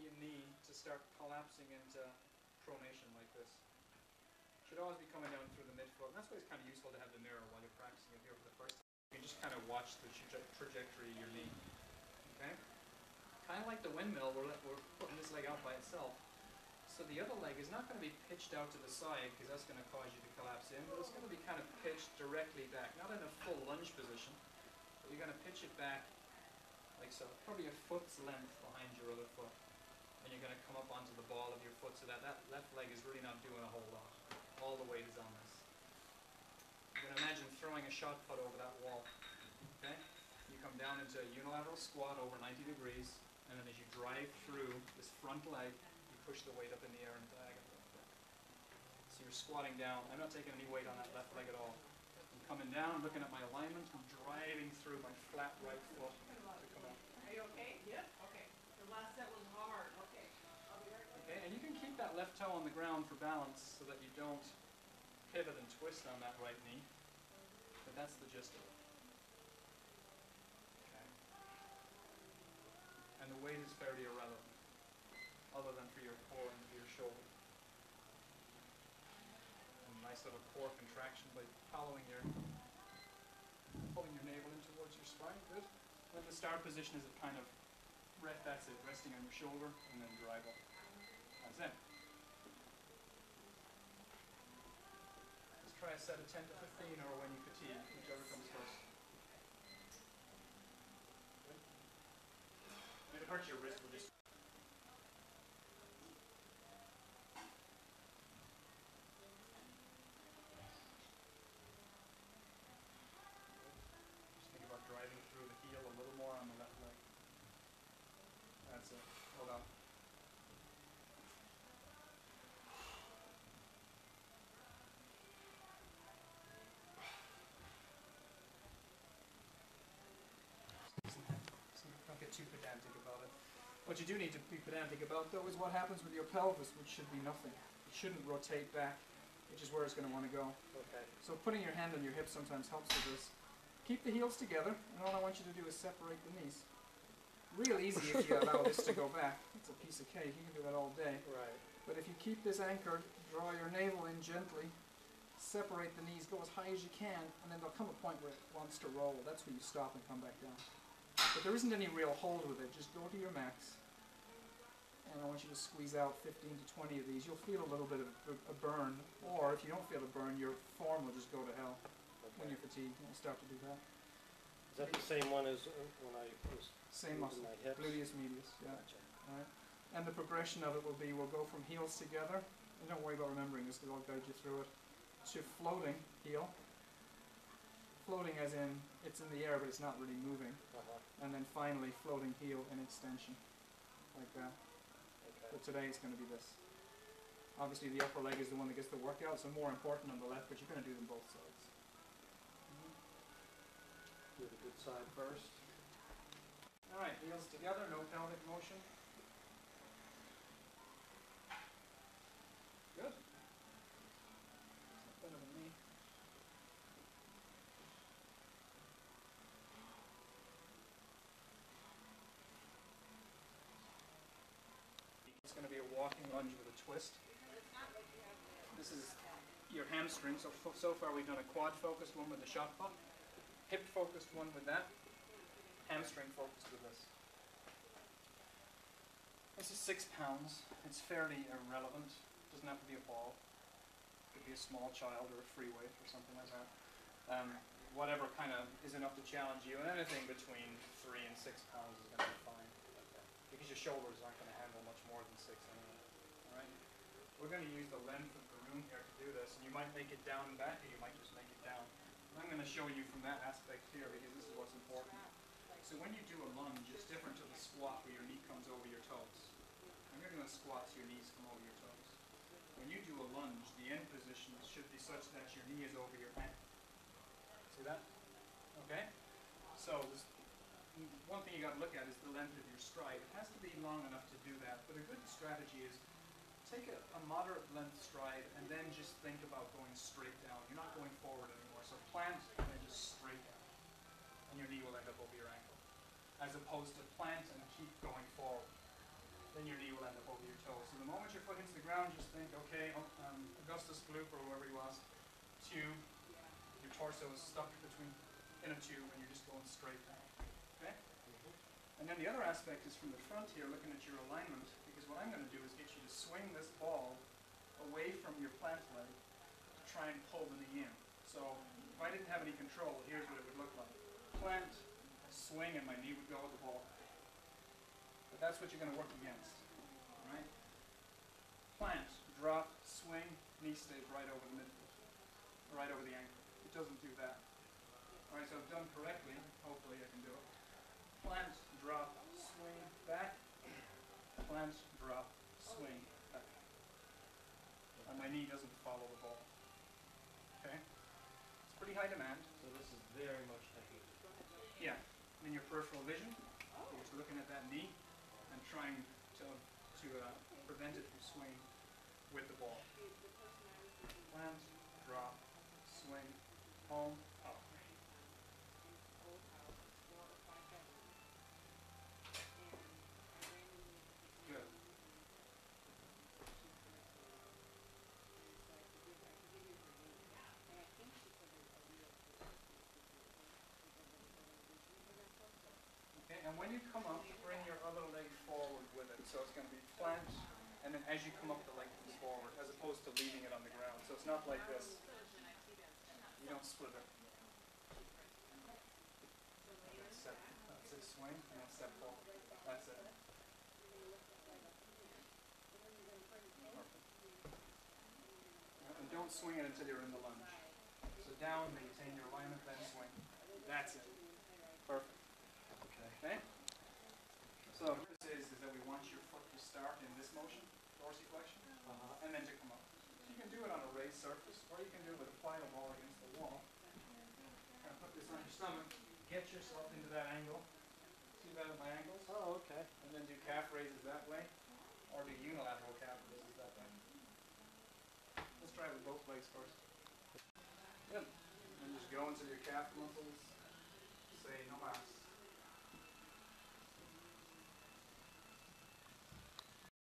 the knee to start collapsing into pronation like this. Should always be coming down through the midfoot. And that's why it's kind of useful to have the mirror while you're practicing it here for the first time. You can just kind of watch the trajectory of your knee. Okay? Kind of like the windmill, we're putting this leg out by itself. So the other leg is not going to be pitched out to the side because that's going to cause you to collapse in, but it's going to be kind of pitched directly back. Not in a full lunge position, but you're going to pitch it back like so. Probably a foot's length behind your other foot. And you're going to come up onto the ball of your foot so that left leg is really not doing a whole lot. All the weight is on this. You can imagine throwing a shot put over that wall. Okay? You come down into a unilateral squat over 90 degrees, and then as you drive through this front leg, you push the weight up in the air and diagonal. So you're squatting down. I'm not taking any weight on that left leg at all. I'm coming down, looking at my alignment, I'm driving through my flat right foot to come up. Are you okay? Yep. Okay. The last set was hard. Okay. Okay, and you can keep that left toe on the ground for balance so that you don't pivot and twist on that right knee. But that's the gist of it. Okay. And the weight is fairly irrelevant, other than for your core and for your shoulder. And nice little core contraction by pulling your navel in towards your spine. Good. And the start position is a kind of that's it, resting on your shoulder and then drive up. That's it. Let's try a set of 10 to 15 or when you fatigue, whichever comes first. Good. If it hurts your wrist, we'll just... Just think about driving through the heel a little more on the left leg. That's it. Hold on. Don't get too pedantic about it. What you do need to be pedantic about, though, is what happens with your pelvis, which should be nothing. It shouldn't rotate back, which is where it's going to want to go. Okay. So putting your hand on your hip sometimes helps with this. Keep the heels together, and all I want you to do is separate the knees. Real easy if you allow this to go back. It's a piece of cake. You can do that all day. Right. But if you keep this anchored, draw your navel in gently, separate the knees, go as high as you can, and then there'll come a point where it wants to roll. That's where you stop and come back down. But there isn't any real hold with it. Just go to your max. And I want you to squeeze out 15 to 20 of these. You'll feel a little bit of a burn. Or if you don't feel a burn, your form will just go to hell. Okay. When you're fatigued, you'll start to do that. Is that the same one as when I was same muscle, my hips? gluteus medius, yeah. Gotcha. All right. And the progression of it will be, we'll go from heels together, and don't worry about remembering this because I'll guide you through it, to floating heel. Floating as in, it's in the air but it's not really moving. And then finally floating heel in extension, like that. Okay. But today it's going to be this. Obviously the upper leg is the one that gets the workout, so more important on the left, but you're going to do them both sides. Do the good side first. All right, heels together, no pelvic motion. Good. Better than me. It's going to be a walking lunge with a twist. This is your hamstring. So far we've done a quad-focused one with the shot put, hip-focused one with that, hamstring-focused with this. This is 6 pounds. It's fairly irrelevant. It doesn't have to be a ball. It could be a small child or a free weight or something like that. Whatever kind of is enough to challenge you, and anything between 3 and 6 pounds is going to be fine. Because your shoulders aren't going to handle much more than 6 anyway. All right? We're going to use the length of the room here to do this, and you might make it down and back, or you might just make it down. I'm going to show you from that aspect here because this is what's important. So when you do a lunge, it's different to the squat where your knee comes over your toes. When you're doing squats, your knees come over your toes. When you do a lunge, the end position should be such that your knee is over your ankle. See that? Okay? So one thing you got to look at is the length of your stride. It has to be long enough to do that, but a good strategy is take a moderate length stride and then just think about going straight down. You're not going forward anymore. So plant and then just straight down. And your knee will end up over your ankle. As opposed to plant and keep going forward. Then your knee will toe. So the moment your foot hits the ground, just think, okay, Augustus Gloop or whoever he was, tube, your torso is stuck in a tube and you're just going straight down. Okay? And then the other aspect is from the front here, looking at your alignment, because what I'm going to do is get you to swing this ball away from your plant leg to try and pull the knee in. So if I didn't have any control, here's what it would look like. Plant, swing, and my knee would go with the ball. But that's what you're going to work against. Right? Plant, drop, swing, knee stays right over the midfoot, right over the ankle. It doesn't do that. Alright, so I've done correctly. Hopefully I can do it. Plant, drop, swing, back. Plant, drop, swing, back. And my knee doesn't follow the ball. Okay? It's pretty high demand. So this is very much technique. Yeah. In your peripheral vision, you're just looking at that knee and trying to prevent it from swinging with the ball. Plant, drop, swing, home, up. Good. Okay, and when you come up, bring your other leg forward with it. So it's going to be plant, and then as you come up, the leg comes forward, as opposed to leaving it on the ground. So it's not like this. You don't split it. Step, that's it, swing, and then step forward. That's it. Perfect. And don't swing it until you're in the lunge. So down, maintain your alignment, then swing. That's it. Perfect. Okay. Okay? So what this is that we want your foot to start in this motion, dorsiflexion, and then to come up. So you can do it on a raised surface, or you can do it with a plyo ball against the wall. Kind of put this on your stomach, get yourself into that angle. See that at my angles? Oh, okay. And then do calf raises that way, or do unilateral calf raises that way. Let's try it with both legs first. Good. And then just go until your calf muscles say no mas.